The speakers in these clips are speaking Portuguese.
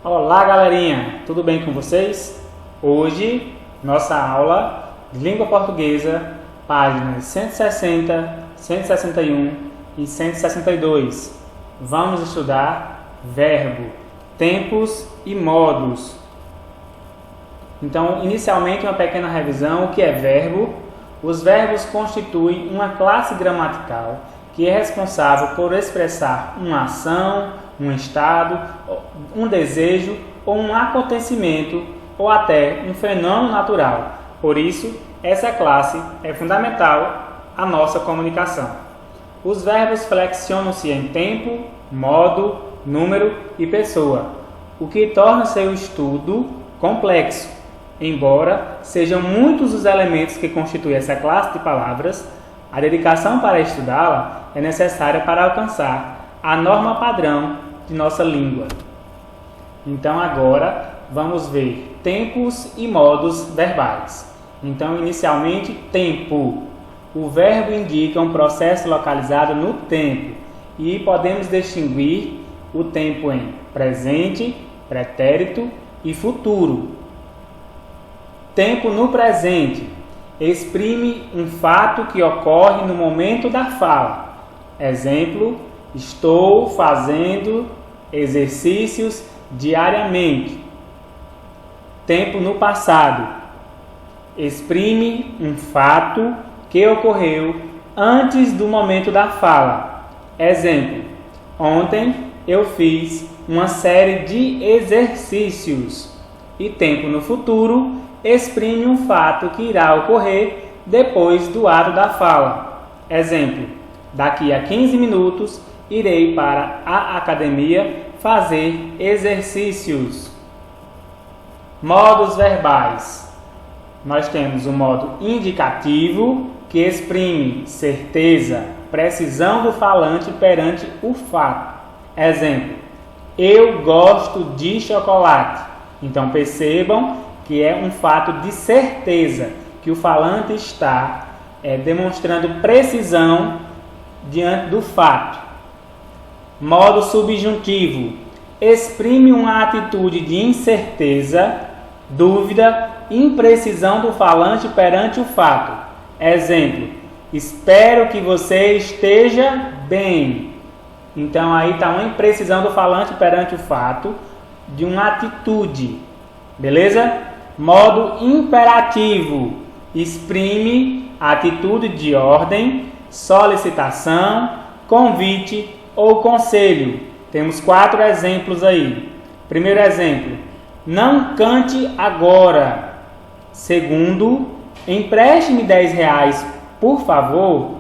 Olá, galerinha! Tudo bem com vocês? Hoje, nossa aula de língua portuguesa, páginas 160, 161 e 162. Vamos estudar verbo, tempos e modos. Então, inicialmente, uma pequena revisão. O que é verbo? Os verbos constituem uma classe gramatical que é responsável por expressar uma ação, um estado, um desejo ou um acontecimento ou até um fenômeno natural. Por isso, essa classe é fundamental à nossa comunicação. Os verbos flexionam-se em tempo, modo, número e pessoa, o que torna seu estudo complexo. Embora sejam muitos os elementos que constituem essa classe de palavras, a dedicação para estudá-la é necessária para alcançar a norma padrão de nossa língua. Então agora vamos ver tempos e modos verbais. Então, inicialmente, tempo. O verbo indica um processo localizado no tempo e podemos distinguir o tempo em presente, pretérito e futuro. Tempo no presente exprime um fato que ocorre no momento da fala. Exemplo: estou fazendo exercícios diariamente. Tempo no passado exprime um fato que ocorreu antes do momento da fala. Exemplo: ontem eu fiz uma série de exercícios. E tempo no futuro exprime um fato que irá ocorrer depois do ato da fala. Exemplo: daqui a 15 minutos irei para a academia fazer exercícios. Modos verbais. Nós temos o modo indicativo, que exprime certeza, precisão do falante perante o fato. Exemplo: eu gosto de chocolate. Então percebam que é um fato de certeza, que o falante está demonstrando precisão diante do fato. Modo subjuntivo. Exprime uma atitude de incerteza, dúvida, imprecisão do falante perante o fato. Exemplo: espero que você esteja bem. Então aí está uma imprecisão do falante perante o fato de uma atitude. Beleza? Modo imperativo. Exprime atitude de ordem, solicitação, convite ou conselho. Temos 4 exemplos aí. Primeiro exemplo: não cante agora. Segundo: empreste-me R$10, por favor.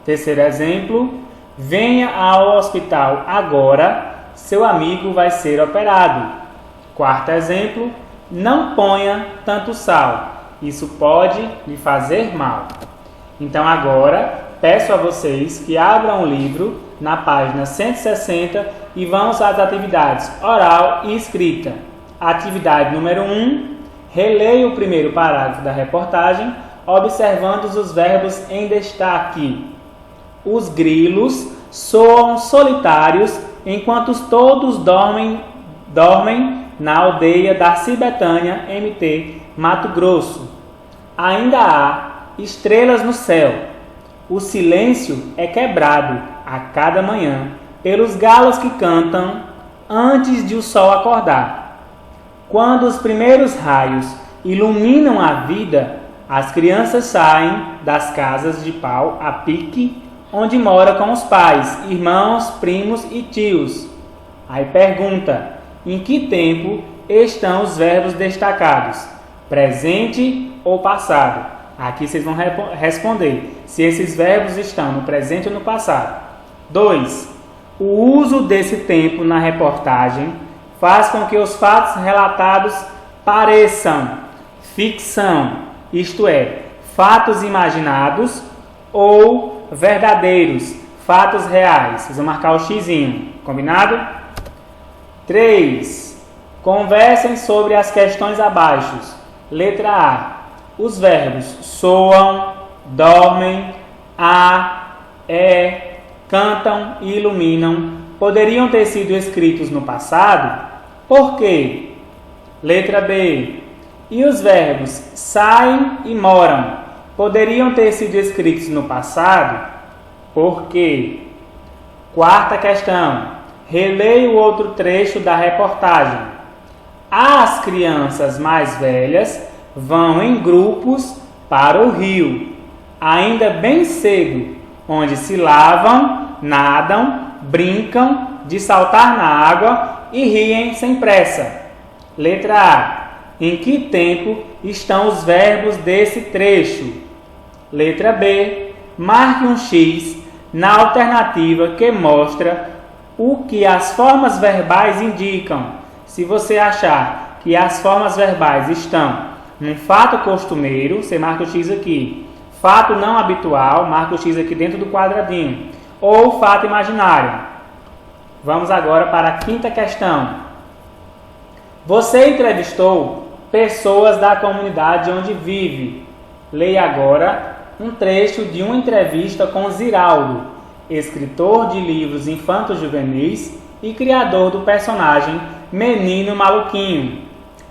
Terceiro exemplo: venha ao hospital agora, seu amigo vai ser operado. Quarto exemplo: não ponha tanto sal, isso pode lhe fazer mal. Então agora peço a vocês que abram o livro na página 160 e vamos às atividades oral e escrita. Atividade número 1. Releia o primeiro parágrafo da reportagem, observando os verbos em destaque. Os grilos soam solitários enquanto todos dormem na aldeia Darcy Betânia, MT, Mato Grosso. Ainda há estrelas no céu. O silêncio é quebrado a cada manhã pelos galos que cantam antes de o sol acordar. Quando os primeiros raios iluminam a vida, as crianças saem das casas de pau a pique, onde mora com os pais, irmãos, primos e tios. Aí pergunta: em que tempo estão os verbos destacados? Presente ou passado? Aqui vocês vão responder se esses verbos estão no presente ou no passado. 2. O uso desse tempo na reportagem faz com que os fatos relatados pareçam ficção, isto é, fatos imaginados, ou verdadeiros, fatos reais. Vocês vão marcar o xizinho, combinado? 3. Conversem sobre as questões abaixo. Letra A. Os verbos soam, dormem, cantam e iluminam poderiam ter sido escritos no passado? Por quê? Letra B. E os verbos saem e moram poderiam ter sido escritos no passado? Por quê? Quarta questão. Releia o outro trecho da reportagem. As crianças mais velhas vão em grupos para o rio, ainda bem cedo, onde se lavam, nadam, brincam de saltar na água e riem sem pressa. Letra A. Em que tempo estão os verbos desse trecho? Letra B. Marque um X na alternativa que mostra o que as formas verbais indicam. Se você achar que as formas verbais estão num fato costumeiro, você marca o X aqui. Fato não habitual, marca o X aqui dentro do quadradinho. Ou fato imaginário. Vamos agora para a quinta questão. Você entrevistou pessoas da comunidade onde vive. Leia agora um trecho de uma entrevista com Ziraldo, escritor de livros infanto-juvenis e criador do personagem Menino Maluquinho.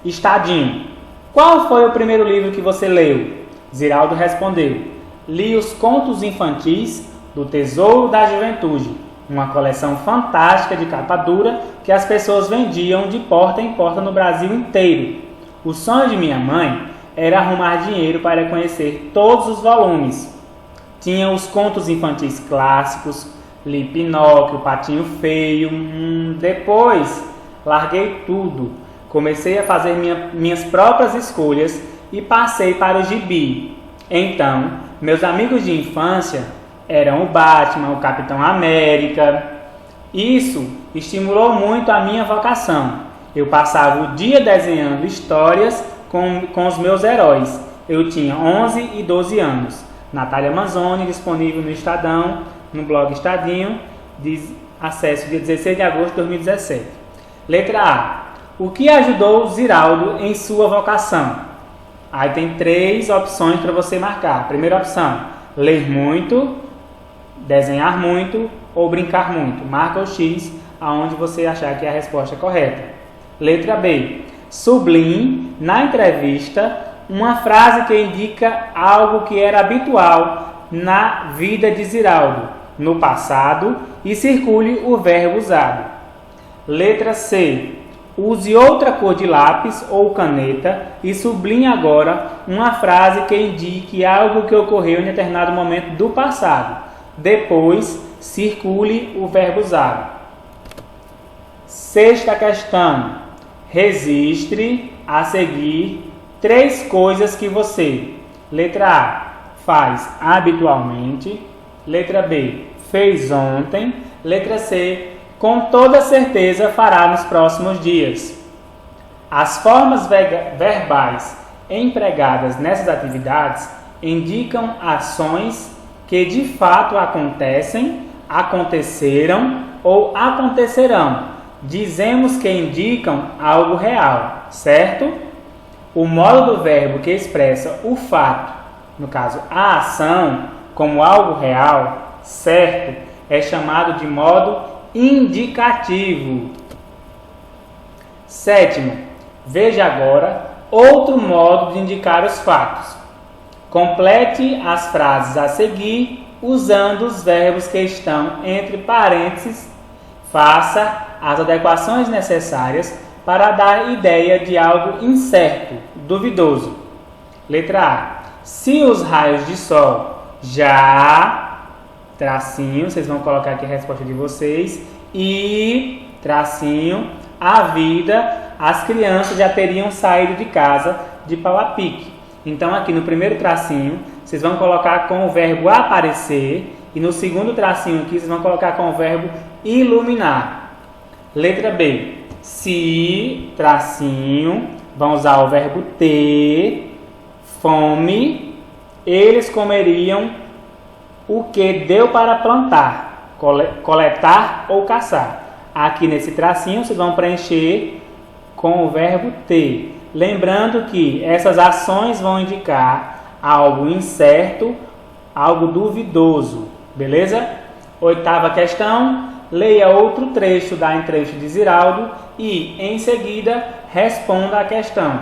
Estadinho. Qual foi o primeiro livro que você leu? Ziraldo respondeu: li os contos infantis do Tesouro da Juventude, uma coleção fantástica de capa dura que as pessoas vendiam de porta em porta no Brasil inteiro. O sonho de minha mãe era arrumar dinheiro para conhecer todos os volumes. Tinha os contos infantis clássicos, li Pinóquio, Patinho Feio. Depois, larguei tudo. Comecei a fazer minhas próprias escolhas e passei para o gibi. Então, meus amigos de infância eram o Batman, o Capitão América. Isso estimulou muito a minha vocação. Eu passava o dia desenhando histórias com os meus heróis. Eu tinha 11 e 12 anos. Natália Manzoni, disponível no Estadão, no blog Estadinho, acesso dia 16 de agosto de 2017. Letra A. O que ajudou Ziraldo em sua vocação? Aí tem 3 opções para você marcar. Primeira opção, ler muito, desenhar muito ou brincar muito. Marca o X aonde você achar que é a resposta correta. Letra B. Sublinhe na entrevista uma frase que indica algo que era habitual na vida de Ziraldo no passado e circule o verbo usado. Letra C. Use outra cor de lápis ou caneta e sublinhe agora uma frase que indique algo que ocorreu em determinado momento do passado. Depois, circule o verbo usado. Sexta questão. Registre a seguir 3 coisas que você, letra A, faz habitualmente, letra B, fez ontem, letra C, com toda certeza fará nos próximos dias. As formas verbais empregadas nessas atividades indicam ações que de fato acontecem, aconteceram ou acontecerão. Dizemos que indicam algo real, certo? O modo do verbo que expressa o fato, no caso a ação, como algo real, certo, é chamado de modo indicativo. Sétimo, veja agora outro modo de indicar os fatos. Complete as frases a seguir usando os verbos que estão entre parênteses. Faça as adequações necessárias para dar ideia de algo incerto, duvidoso. Letra A. Se os raios de sol já, tracinho, vocês vão colocar aqui a resposta de vocês, e, tracinho, a vida, as crianças já teriam saído de casa de pau a pique. Então aqui no primeiro tracinho, vocês vão colocar com o verbo aparecer, e no segundo tracinho aqui, vocês vão colocar com o verbo iluminar. Letra B. Se, tracinho, vão usar o verbo ter, fome, eles comeriam o que deu para plantar, coletar ou caçar. Aqui nesse tracinho, vocês vão preencher com o verbo ter. Lembrando que essas ações vão indicar algo incerto, algo duvidoso. Beleza? Oitava questão. leia outro trecho da entrevista de Ziraldo e, em seguida, responda a questão.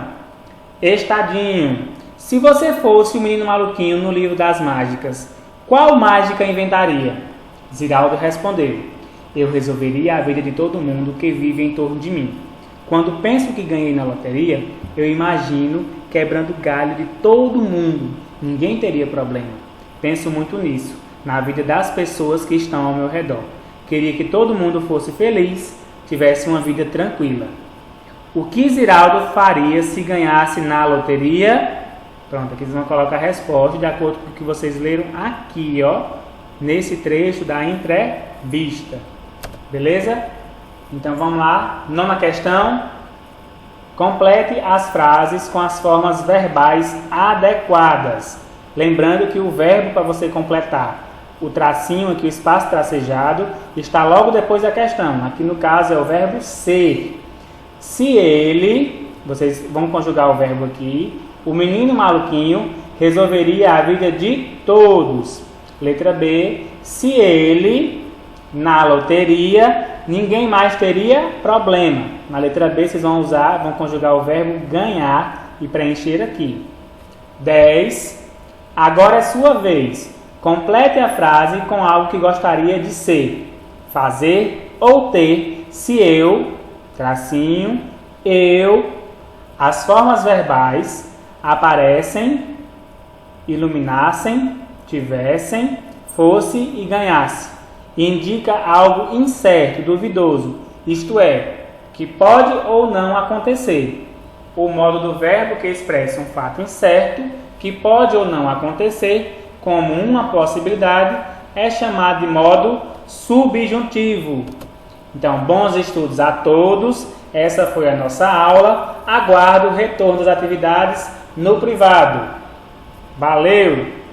Estadinho, se você fosse o menino maluquinho no livro das mágicas, qual mágica inventaria? Ziraldo respondeu: eu resolveria a vida de todo mundo que vive em torno de mim. Quando penso que ganhei na loteria, eu imagino quebrando galho de todo mundo. Ninguém teria problema. Penso muito nisso, na vida das pessoas que estão ao meu redor. Queria que todo mundo fosse feliz, tivesse uma vida tranquila. O que Ziraldo faria se ganhasse na loteria? Pronto, aqui vocês vão colocar a resposta de acordo com o que vocês leram aqui, ó, nesse trecho da entrevista. Beleza? Então vamos lá, nona questão. Complete as frases com as formas verbais adequadas. Lembrando que o verbo para você completar, o tracinho aqui, o espaço tracejado, está logo depois da questão. Aqui no caso é o verbo ser. Se ele, vocês vão conjugar o verbo aqui, o menino maluquinho resolveria a vida de todos. Letra B, se ele, na loteria, ninguém mais teria problema. Na letra B vocês vão conjugar o verbo ganhar e preencher aqui. 10. Agora é sua vez. Complete a frase com algo que gostaria de ser, fazer ou ter. Se eu, tracinho, eu, as formas verbais aparecem, iluminassem, tivessem, fosse e ganhasse. Indica algo incerto, duvidoso, isto é, que pode ou não acontecer. O modo do verbo que expressa um fato incerto, que pode ou não acontecer, como uma possibilidade, é chamado de modo subjuntivo. Então, bons estudos a todos. Essa foi a nossa aula. Aguardo o retorno das atividades no privado. Valeu!